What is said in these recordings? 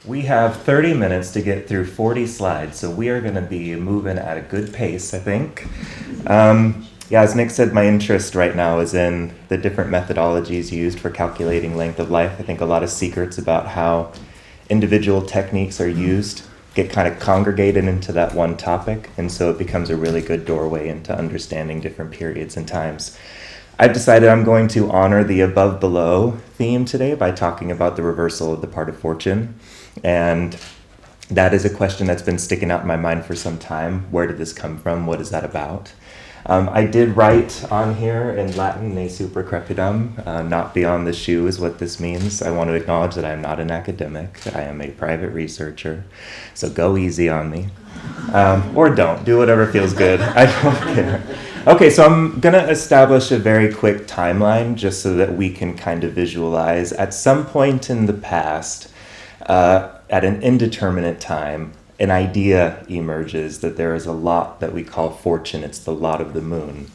We have 30 minutes to get through 40 slides, so we are going to be moving at a good pace, I think. As Nick said, my interest right now is in the different methodologies used for calculating length of life. I think a lot of secrets about how individual techniques are used get kind of congregated into that one topic, and so it becomes a really good doorway into understanding different periods and times. I've decided I'm going to honor the above-below theme today by talking about the reversal of the part of fortune. And that is a question that's been sticking out in my mind for some time. Where did this come from? What is that about? I did write on here in Latin, ne super crepidam, not beyond the shoe is what this means. I want to acknowledge that I am not an academic. I am a private researcher. So go easy on me. Or don't. Do whatever feels good. I don't care. Okay, so I'm going to establish a very quick timeline just so that we can kind of visualize at some point in the past, at an indeterminate time, an idea emerges that there is a lot that we call fortune. It's the lot of the moon.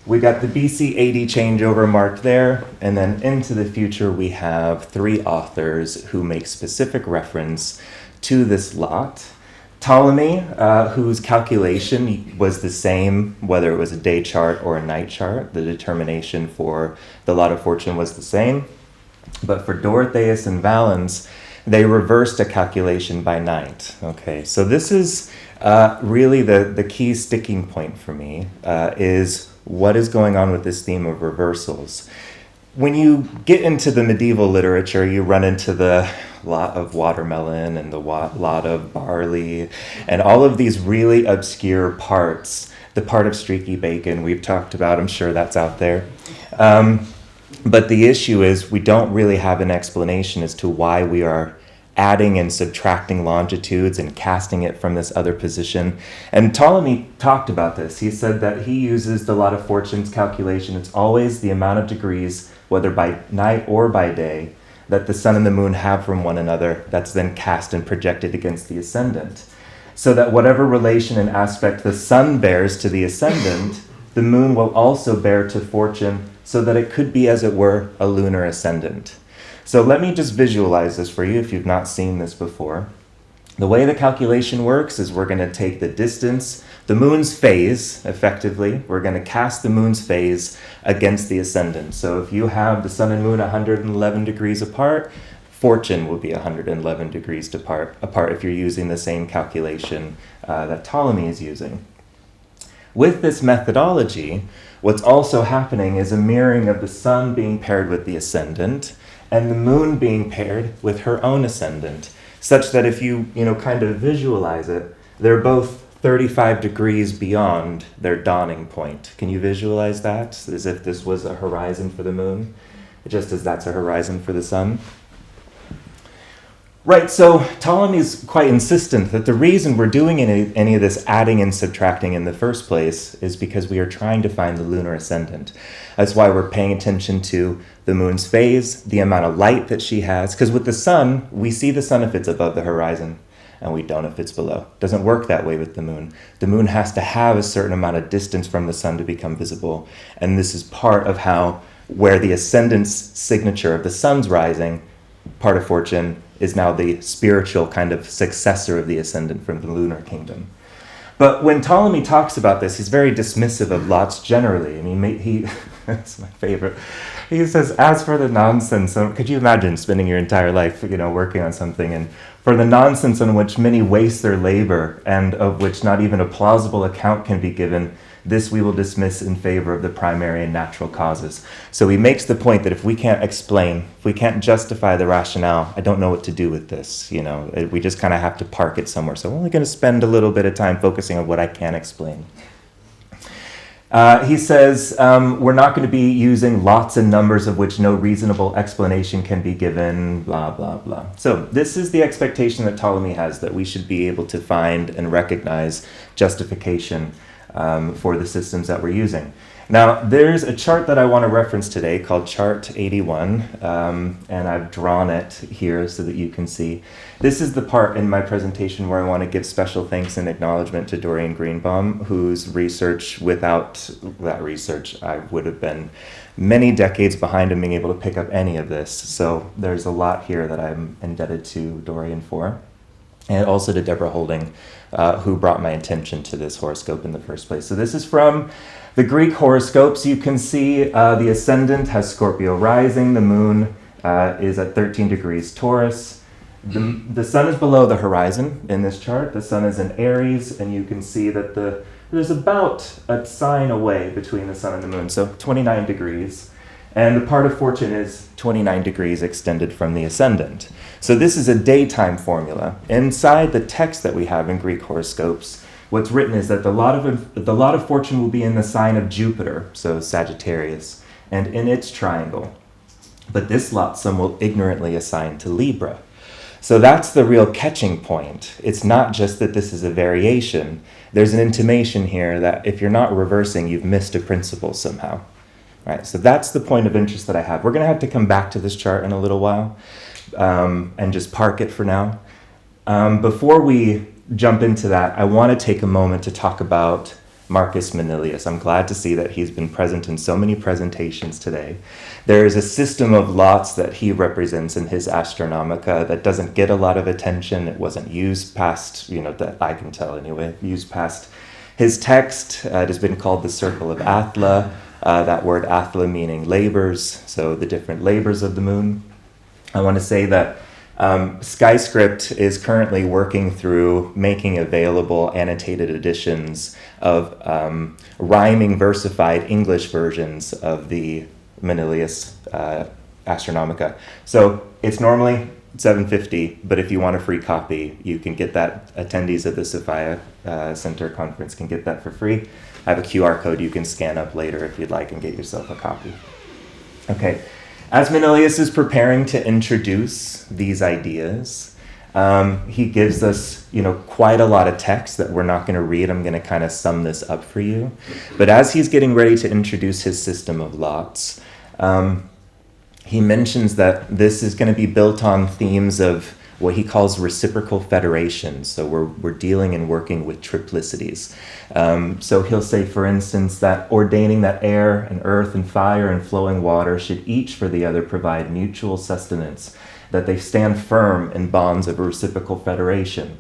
We got the BC 80 changeover marked there, and then into the future we have three authors who make specific reference to this lot. Ptolemy, whose calculation was the same whether it was a day chart or a night chart. The determination for the lot of fortune was the same. But for Dorotheus and Valens, they reversed a calculation by night. Okay, so this is really the key sticking point for me, is what is going on with this theme of reversals. When you get into the medieval literature, you run into the lot of watermelon and the lot of barley and all of these really obscure parts. The part of streaky bacon we've talked about, I'm sure that's out there. But the issue is we don't really have an explanation as to why we are adding and subtracting longitudes and casting it from this other position. And Ptolemy talked about this. He said that he uses the lot of fortunes calculation. It's always the amount of degrees, whether by night or by day, that the sun and the moon have from one another that's then cast and projected against the ascendant. So that whatever relation and aspect the sun bears to the ascendant, the moon will also bear to fortune, so that it could be, as it were, a lunar ascendant. So let me just visualize this for you if you've not seen this before. The way the calculation works is we're going to take the distance, the moon's phase, effectively. We're going to cast the moon's phase against the ascendant. So if you have the sun and moon 111 degrees apart, fortune will be 111 degrees apart if you're using the same calculation that Ptolemy is using. With this methodology, what's also happening is a mirroring of the sun being paired with the ascendant and the moon being paired with her own ascendant, such that if you kind of visualize it, they're both 35 degrees beyond their dawning point. Can you visualize that? As if this was a horizon for the moon, just as that's a horizon for the sun. Right, so Ptolemy's quite insistent that the reason we're doing any of this adding and subtracting in the first place is because we are trying to find the lunar ascendant. That's why we're paying attention to the moon's phase, the amount of light that she has, because with the sun, we see the sun if it's above the horizon, and we don't if it's below. It doesn't work that way with the moon. The moon has to have a certain amount of distance from the sun to become visible, and this is part of where the ascendant's signature of the sun's rising, part of fortune, is now the spiritual kind of successor of the ascendant from the lunar kingdom. But when Ptolemy talks about this, he's very dismissive of lots generally. I mean, that's my favorite. He says, as for the nonsense, could you imagine spending your entire life, working on something, and for the nonsense on which many waste their labor, and of which not even a plausible account can be given, this we will dismiss in favor of the primary and natural causes. So he makes the point that if we can't explain, if we can't justify the rationale, I don't know what to do with this. We just kind of have to park it somewhere. So I'm only going to spend a little bit of time focusing on what I can explain. He says, we're not going to be using lots and numbers of which no reasonable explanation can be given, blah, blah, blah. So this is the expectation that Ptolemy has, that we should be able to find and recognize justification for the systems that we're using. Now, there's a chart that I want to reference today called Chart 81, and I've drawn it here so that you can see. This is the part in my presentation where I want to give special thanks and acknowledgement to Dorian Greenbaum, whose research, without that research, I would have been many decades behind in being able to pick up any of this. So there's a lot here that I'm indebted to Dorian for, and also to Deborah Holding, who brought my attention to this horoscope in the first place. So this is from the Greek horoscopes. You can see the ascendant has Scorpio rising, the moon is at 13 degrees Taurus. The sun is below the horizon in this chart. The sun is in Aries, and you can see that there's about a sign away between the sun and the moon, so 29 degrees. And the part of fortune is 29 degrees extended from the ascendant. So this is a daytime formula. Inside the text that we have in Greek horoscopes, what's written is that the lot of fortune will be in the sign of Jupiter, so Sagittarius, and in its triangle. But this lot some will ignorantly assign to Libra. So that's the real catching point. It's not just that this is a variation. There's an intimation here that if you're not reversing, you've missed a principle somehow. Right, so that's the point of interest that I have. We're going to have to come back to this chart in a little while and just park it for now. Before we jump into that, I want to take a moment to talk about Marcus Manilius. I'm glad to see that he's been present in so many presentations today. There is a system of lots that he represents in his Astronomica that doesn't get a lot of attention. It wasn't used past, that I can tell anyway, used past his text. It has been called the Circle of Athla. That word Athla meaning labors, so the different labors of the moon. I want to say that SkyScript is currently working through making available annotated editions of rhyming versified English versions of the Manilius Astronomica. So it's normally $7.50, but if you want a free copy, you can get that. Attendees at the Sophia Center conference can get that for free. I have a QR code you can scan up later if you'd like and get yourself a copy. Okay, as Manilius is preparing to introduce these ideas, he gives us, quite a lot of text that we're not going to read. I'm going to kind of sum this up for you. But as he's getting ready to introduce his system of lots, he mentions that this is going to be built on themes of what he calls reciprocal federation. So we're dealing and working with triplicities. So he'll say, for instance, that ordaining that air and earth and fire and flowing water should each for the other provide mutual sustenance, that they stand firm in bonds of reciprocal federation.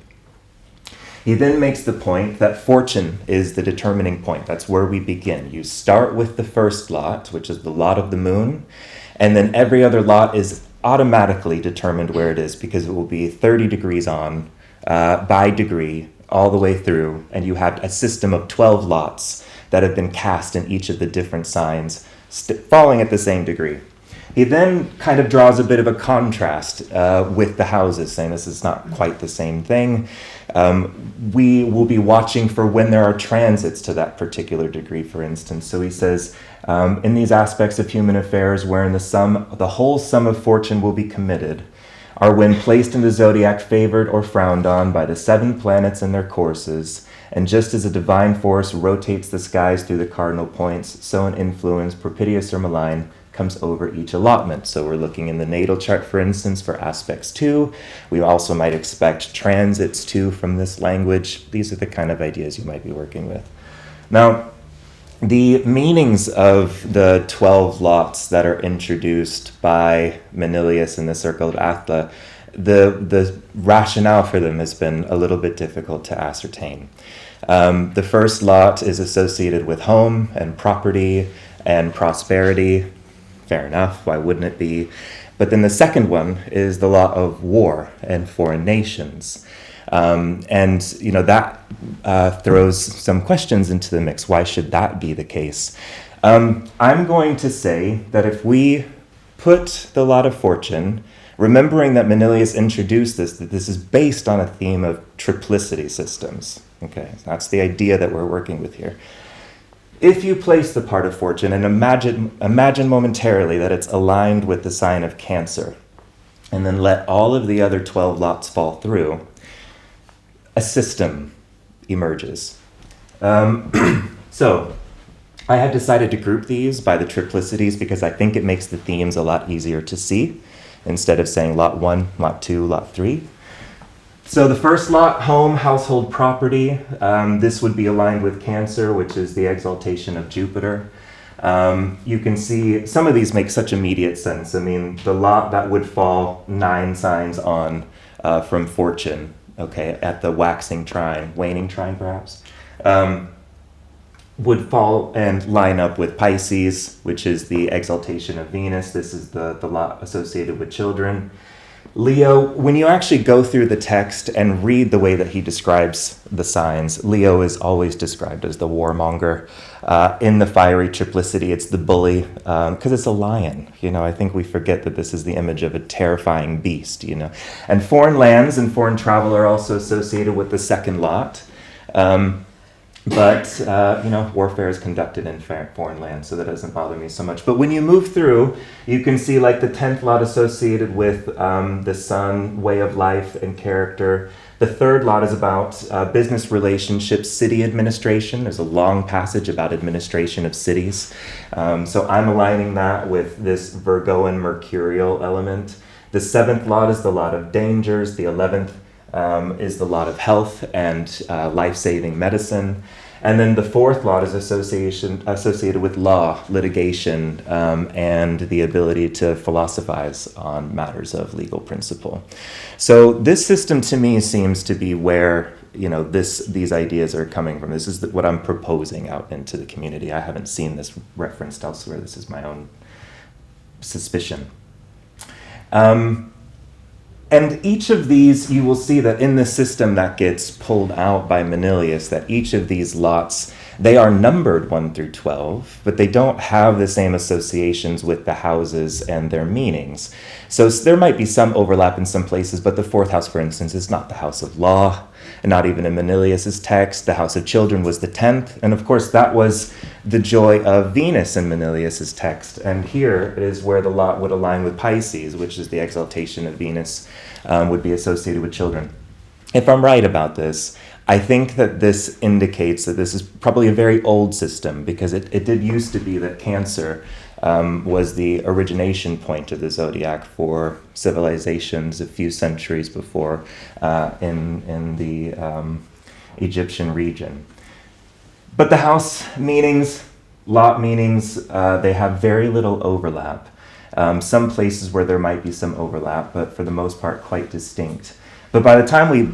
He then makes the point that fortune is the determining point. That's where we begin. You start with the first lot, which is the lot of the moon, and then every other lot is automatically determined where it is because it will be 30 degrees on by degree all the way through, and you have a system of 12 lots that have been cast in each of the different signs falling at the same degree. He then kind of draws a bit of a contrast with the houses, saying this is not quite the same thing. We will be watching for when there are transits to that particular degree, for instance. So he says, in these aspects of human affairs wherein the whole sum of fortune will be committed, are when placed in the zodiac favored or frowned on by the 7 planets in their courses, and just as a divine force rotates the skies through the cardinal points, so an influence, propitious or malign, comes over each allotment. So we're looking in the natal chart, for instance, for aspects 2. We also might expect transits 2 from this language. These are the kind of ideas you might be working with. Now, the meanings of the 12 lots that are introduced by Manilius in the Circle of Athla, the rationale for them has been a little bit difficult to ascertain. The first lot is associated with home and property and prosperity. Fair enough, why wouldn't it be? But then the second one is the lot of war and foreign nations. That throws some questions into the mix. Why should that be the case? I'm going to say that if we put the lot of fortune, remembering that Manilius introduced this, that this is based on a theme of triplicity systems. Okay, that's the idea that we're working with here. If you place the part of fortune and imagine momentarily that it's aligned with the sign of Cancer, and then let all of the other 12 lots fall through, a system emerges. So I had decided to group these by the triplicities because I think it makes the themes a lot easier to see instead of saying lot 1, lot 2, lot 3. So the first lot, home, household property, this would be aligned with Cancer, which is the exaltation of Jupiter. You can see some of these make such immediate sense. I mean, the lot that would fall 9 signs on from Fortune, okay, at the waxing trine, waning trine perhaps, would fall and line up with Pisces, which is the exaltation of Venus. This is the lot associated with children. Leo, when you actually go through the text and read the way that he describes the signs, Leo is always described as the warmonger. In the fiery triplicity, it's the bully, because it's a lion. I think we forget that this is the image of a terrifying beast, And foreign lands and foreign travel are also associated with the second lot. But warfare is conducted in foreign lands, so that doesn't bother me so much. But when you move through, you can see like the 10th lot associated with the sun, way of life, and character. The third lot is about business relationships, city administration. There's a long passage about administration of cities. So I'm aligning that with this Virgoan mercurial element. The 7th lot is the lot of dangers. The 11th is the lot of health and life-saving medicine. And then the 4th lot is associated with law, litigation, and the ability to philosophize on matters of legal principle. So this system to me seems to be where these ideas are coming from. This is what I'm proposing out into the community. I haven't seen this referenced elsewhere. This is my own suspicion. And each of these, you will see that in the system that gets pulled out by Manilius, that each of these lots, they are numbered 1 through 12, but they don't have the same associations with the houses and their meanings. So there might be some overlap in some places, but the 4th house, for instance, is not the house of law, and not even in Manilius's text. The house of children was the 10th, and of course that was the joy of Venus in Manilius's text. And here is where the lot would align with Pisces, which is the exaltation of Venus, would be associated with children. If I'm right about this, I think that this indicates that this is probably a very old system, because it did used to be that Cancer was the origination point of the zodiac for civilizations a few centuries before in the Egyptian region. But the house meanings, lot meanings, they have very little overlap. Some places where there might be some overlap, but for the most part quite distinct. But by the time we,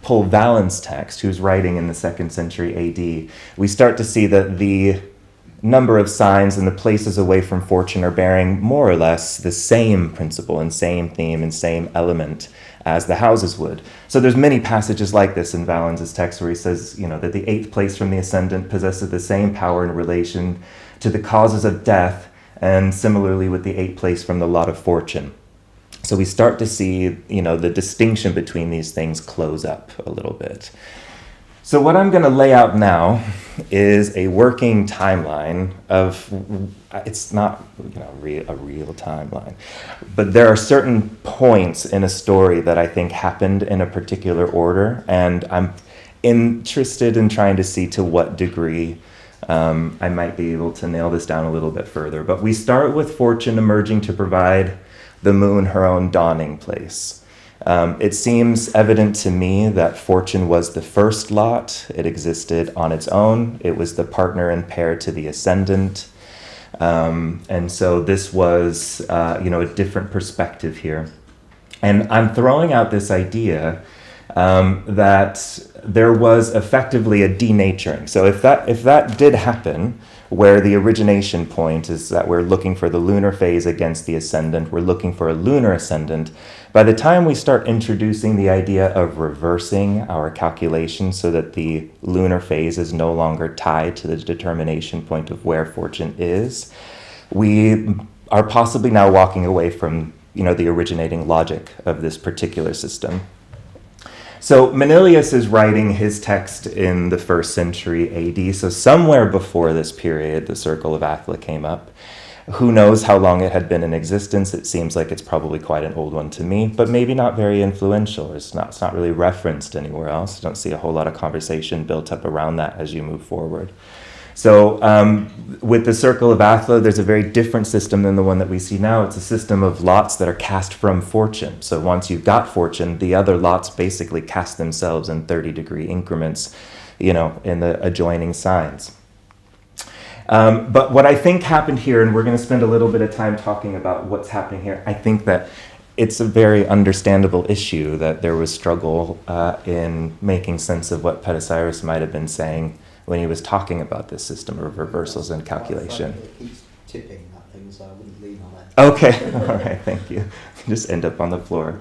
pull Valens' text, who's writing in the 2nd century AD, we start to see that the number of signs and the places away from Fortune are bearing more or less the same principle and same theme and same element as the houses would. So there's many passages like this in Valens' text where he says, that the 8th place from the ascendant possesses the same power in relation to the causes of death, and similarly with the 8th place from the lot of Fortune. So we start to see, the distinction between these things close up a little bit. So what I'm going to lay out now is a working timeline of, it's not a real timeline, but there are certain points in a story that I think happened in a particular order, and I'm interested in trying to see to what degree I might be able to nail this down a little bit further. But we start with Fortune emerging to provide the moon her own dawning place. It seems evident to me that Fortune was the first lot. It existed on its own. It was the partner and pair to the ascendant. And so this was, a different perspective here. And I'm throwing out this idea that there was effectively a denaturing. So if that did happen, where the origination point is that we're looking for the lunar phase against the ascendant, we're looking for a lunar ascendant, by the time we start introducing the idea of reversing our calculation so that the lunar phase is no longer tied to the determination point of where Fortune is, we are possibly now walking away from, the originating logic of this particular system. So Manilius is writing his text in the 1st century AD, so somewhere before this period, the Circle of Athla came up. Who knows how long it had been in existence? It seems like it's probably quite an old one to me, but maybe not very influential. It's not really referenced anywhere else. I don't see a whole lot of conversation built up around that as you move forward. So with the circle of Athlo, there's a very different system than the one that we see now. It's a system of lots that are cast from fortune. So once you've got fortune, the other lots basically cast themselves in 30-degree increments, in the adjoining signs. But what I think happened here, and we're going to spend a little bit of time talking about what's happening here, I think that it's a very understandable issue that there was struggle in making sense of what Ptolemy might have been saying when he was talking about this system of reversals and calculation. It keeps tipping that thing, so I wouldn't lean on it. Okay, all right, thank you. Just end up on the floor.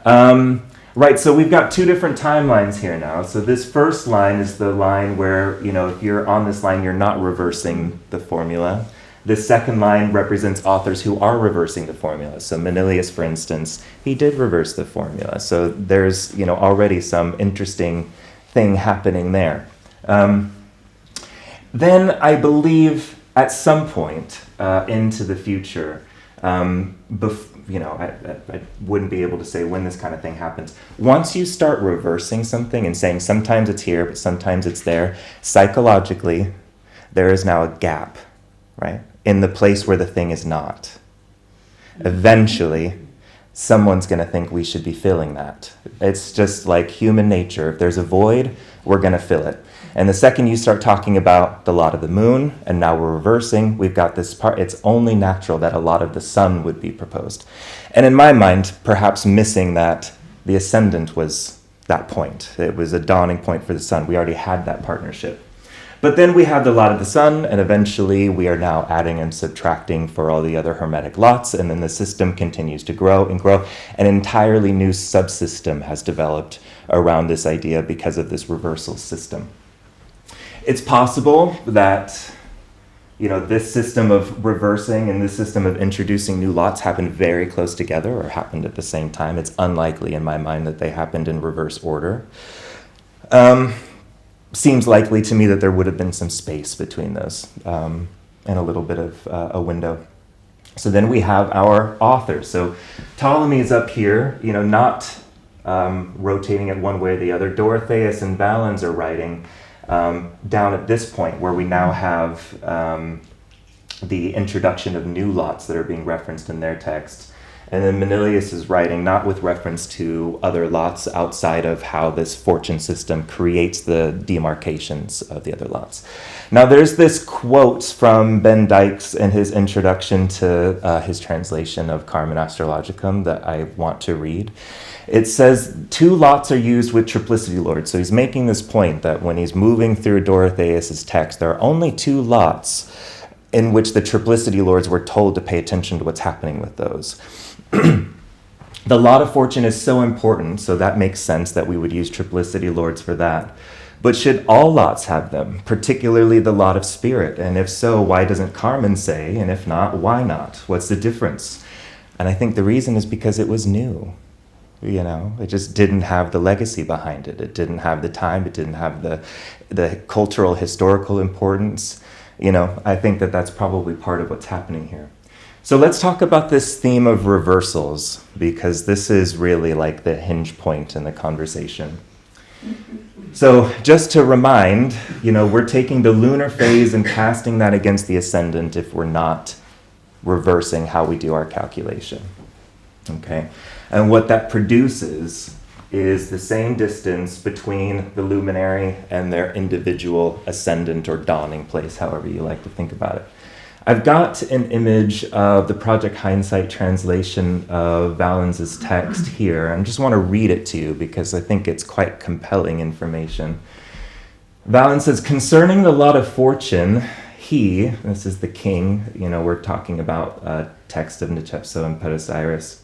Right, so we've got two different timelines here now. So this first line is the line where, if you're on this line, you're not reversing the formula. This second line represents authors who are reversing the formula. So Manilius, for instance, he did reverse the formula. So there's, already some interesting thing happening there. Then I believe at some point into the future, I wouldn't be able to say when this kind of thing happens. Once you start reversing something and saying sometimes it's here, but sometimes it's there, psychologically, there is now a gap, right, in the place where the thing is not. Eventually, someone's going to think we should be filling that. It's just like human nature. If there's a void, we're going to fill it. And the second you start talking about the lot of the moon, and now we're reversing, we've got this part, it's only natural that a lot of the sun would be proposed. And in my mind, perhaps missing that the ascendant was that point. It was a dawning point for the sun. We already had that partnership. But then we have the lot of the sun, and eventually we are now adding and subtracting for all the other hermetic lots, and then the system continues to grow and grow. An entirely new subsystem has developed around this idea because of this reversal system. It's possible that, this system of reversing and this system of introducing new lots happened very close together or happened at the same time. It's unlikely in my mind that they happened in reverse order. Seems likely to me that there would have been some space between those and a little bit of a window. So then we have our authors. So Ptolemy is up here, not rotating it one way or the other. Dorotheus and Valens are writing down at this point where we now have the introduction of new lots that are being referenced in their texts. And then Manilius is writing not with reference to other lots outside of how this fortune system creates the demarcations of the other lots. Now there's this quote from Ben Dykes in his introduction to his translation of Carmen Astrologicum that I want to read. It says, 2 lots are used with triplicity lords. So he's making this point that when he's moving through Dorotheus' text, there are only 2 lots in which the triplicity lords were told to pay attention to what's happening with those. The lot of fortune is so important, so that makes sense that we would use triplicity lords for that. But should all lots have them, particularly the lot of spirit? And if so, why doesn't Carmen say? And if not, why not? What's the difference? And I think the reason is because it was new. It just didn't have the legacy behind it. It didn't have the time. It didn't have the cultural, historical importance. I think that that's probably part of what's happening here. So let's talk about this theme of reversals, because this is really like the hinge point in the conversation. So just to remind, we're taking the lunar phase and casting that against the ascendant if we're not reversing how we do our calculation. Okay? And what that produces is the same distance between the luminary and their individual ascendant or dawning place, however you like to think about it. I've got an image of the Project Hindsight translation of Valens' text here. I just want to read it to you because I think it's quite compelling information. Valens says, concerning the lot of fortune, this is the king, we're talking about a text of Netepso and Pedosiris.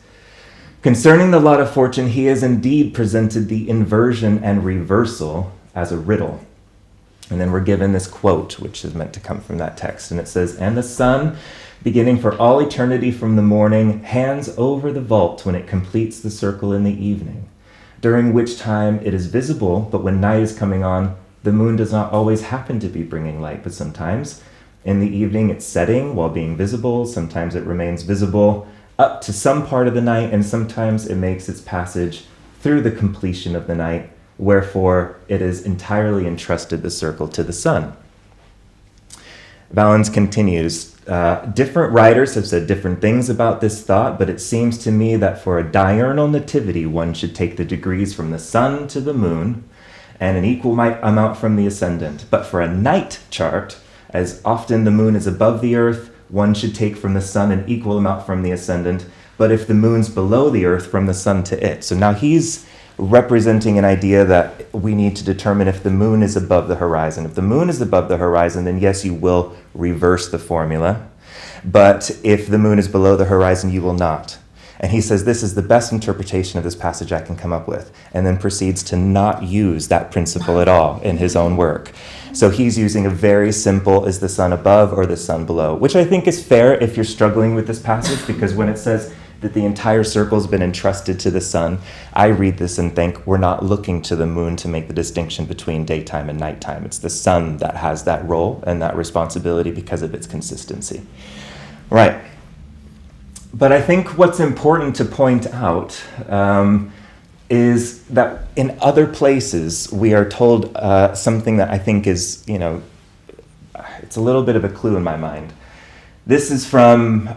Concerning the lot of fortune, he has indeed presented the inversion and reversal as a riddle. And then we're given this quote, which is meant to come from that text. And it says, and the sun, beginning for all eternity from the morning, hands over the vault when it completes the circle in the evening, during which time it is visible, but when night is coming on, the moon does not always happen to be bringing light, but sometimes in the evening it's setting while being visible, sometimes it remains visible up to some part of the night, and sometimes it makes its passage through the completion of the night, wherefore it is entirely entrusted the circle to the sun. Valens continues, different writers have said different things about this thought, but it seems to me that for a diurnal nativity, one should take the degrees from the sun to the moon and an equal amount from the ascendant. But for a night chart, as often the moon is above the earth, one should take from the sun an equal amount from the ascendant. But if the moon's below the earth, from the sun to it. So now he's representing an idea that we need to determine if the moon is above the horizon. If the moon is above the horizon, then yes, you will reverse the formula. But if the moon is below the horizon, you will not. And he says this is the best interpretation of this passage I can come up with, and then proceeds to not use that principle at all in his own work. So he's using a very simple, is the sun above or the sun below, which I think is fair if you're struggling with this passage, because when it says that the entire circle has been entrusted to the sun, I read this and think we're not looking to the moon to make the distinction between daytime and nighttime. It's the sun that has that role and that responsibility because of its consistency. Right. But I think what's important to point out is that in other places we are told something that I think is, it's a little bit of a clue in my mind. This is from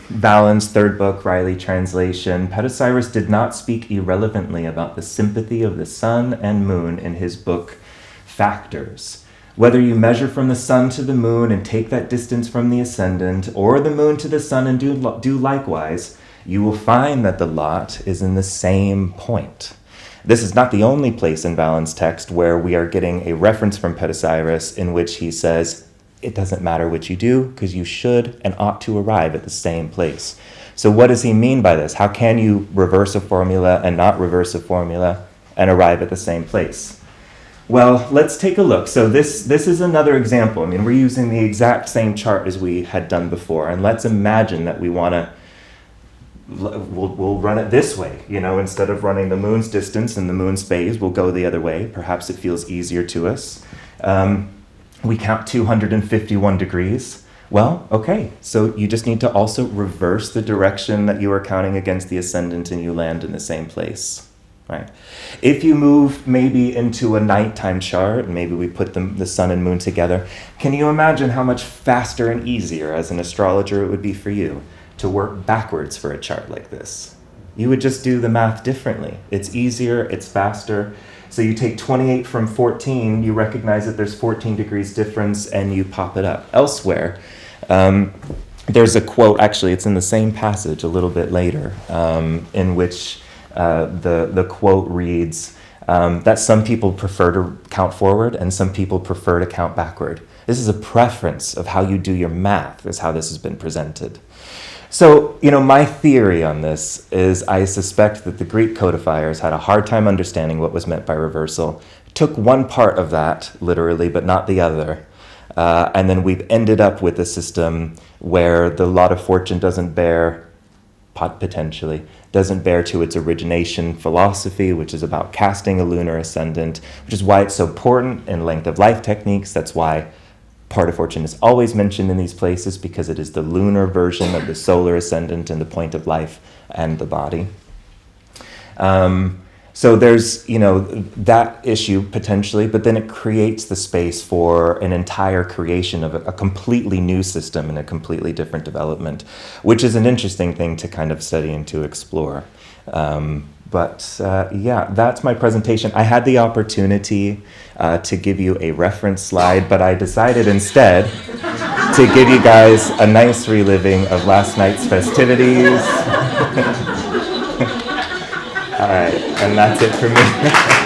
Valens' third book, Riley translation. Ptolemy did not speak irrelevantly about the sympathy of the sun and moon in his book, Factors. Whether you measure from the sun to the moon and take that distance from the ascendant, or the moon to the sun and do likewise, you will find that the lot is in the same point. This is not the only place in Valens' text where we are getting a reference from Ptolemy in which he says, it doesn't matter what you do, because you should and ought to arrive at the same place. So what does he mean by this? How can you reverse a formula and not reverse a formula and arrive at the same place? Well, let's take a look. So this is another example. I mean, we're using the exact same chart as we had done before. And let's imagine that we'll run it this way. Instead of running the moon's distance and the moon's phase, we'll go the other way. Perhaps it feels easier to us. We count 251 degrees. Well, okay, so you just need to also reverse the direction that you are counting against the ascendant and you land in the same place, right? If you move maybe into a nighttime chart, and maybe we put the sun and moon together, can you imagine how much faster and easier as an astrologer it would be for you to work backwards for a chart like this? You would just do the math differently. It's easier, it's faster. So you take 28 from 14, you recognize that there's 14 degrees difference, and you pop it up. Elsewhere, there's a quote, actually it's in the same passage a little bit later, in which the quote reads that some people prefer to count forward and some people prefer to count backward. This is a preference of how you do your math, is how this has been presented. So, my theory on this is I suspect that the Greek codifiers had a hard time understanding what was meant by reversal, took one part of that literally, but not the other. And then we've ended up with a system where the lot of fortune doesn't bear to its origination philosophy, which is about casting a lunar ascendant, which is why it's so important in length of life techniques. That's why part of fortune is always mentioned in these places, because it is the lunar version of the solar ascendant and the point of life and the body. So there's, that issue potentially, but then it creates the space for an entire creation of a completely new system and a completely different development, which is an interesting thing to kind of study and to explore. But that's my presentation. I had the opportunity to give you a reference slide, but I decided instead to give you guys a nice reliving of last night's festivities. All right, and that's it for me.